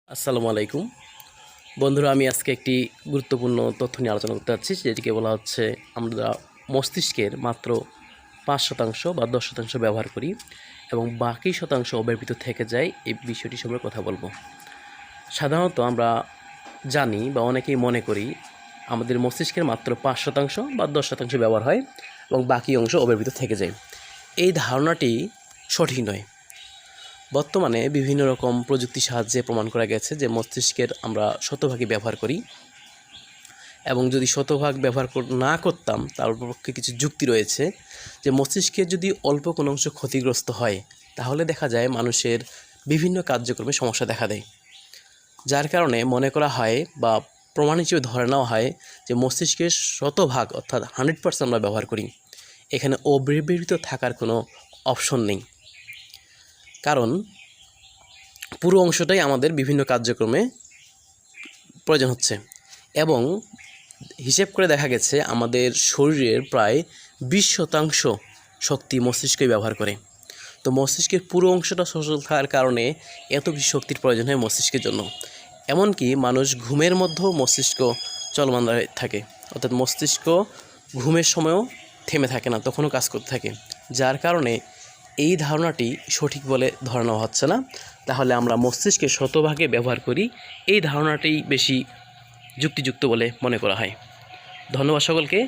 আসসালামু আলাইকুম বন্ধুরা, আমি আজকে একটি গুরুত্বপূর্ণ তথ্য নিয়ে আলোচনা করতে যাচ্ছি, যেটিকে বলা হচ্ছে আমরা মস্তিষ্কের মাত্র 5% বা 10% ব্যবহার করি এবং বাকি শতাংশ অব্যবহৃত থেকে যায়। এই বিষয়টি সম্পর্কে কথা বলবো। সাধারণত আমরা জানি বা অনেকেই মনে করি আমাদের মস্তিষ্কের মাত্র 5% বা 10% ব্যবহার হয় এবং বাকি অংশ অব্যবহৃত থেকে যায়। এই ধারণাটি সঠিক নয়। বর্তমানে বিভিন্ন রকম প্রযুক্তির সাহায্যে প্রমাণ করা গেছে যে মস্তিষ্কের আমরা শতভাগই ব্যবহার করি, এবং যদি শতভাগ ব্যবহার না করতাম তার পক্ষে কিছু যুক্তি রয়েছে যে মস্তিষ্কের যদি অল্প কোনো অংশ ক্ষতিগ্রস্ত হয় তাহলে দেখা যায় মানুষের বিভিন্ন কার্যক্রমে সমস্যা দেখা দেয়। যার কারণে মনে করা হয় বা প্রমাণ হিসেবে ধরে নেওয়া হয় যে মস্তিষ্কের শতভাগ অর্থাৎ 100% আমরা ব্যবহার করি। এখানে অব্যবহৃত থাকার কোনো অপশন নেই, কারণ পুরো অংশটাই আমাদের বিভিন্ন কার্যক্রমে প্রয়োজন হচ্ছে। এবং হিসেব করে দেখা গেছে আমাদের শরীরের প্রায় 20% শক্তি মস্তিষ্কই ব্যবহার করে। তো মস্তিষ্কের পুরো অংশটা সচল থাকার কারণে এত বেশি শক্তির প্রয়োজন হয় মস্তিষ্কের জন্য। এমনকি মানুষ ঘুমের মধ্যেও মস্তিষ্ক চলমান থাকে, অর্থাৎ মস্তিষ্ক ঘুমের সময়ও থেমে থাকে না, তখনও কাজ করতে থাকে। যার কারণে এই ধারণাটি সঠিক বলে ধরে নেওয়া হচ্ছে না। তাহলে আমরা মস্তিষ্কের শতভাগে ব্যবহার করি, এই ধারণাটি বেশি যুক্তিযুক্ত বলে মনে করা হয়। ধন্যবাদ সকলকে।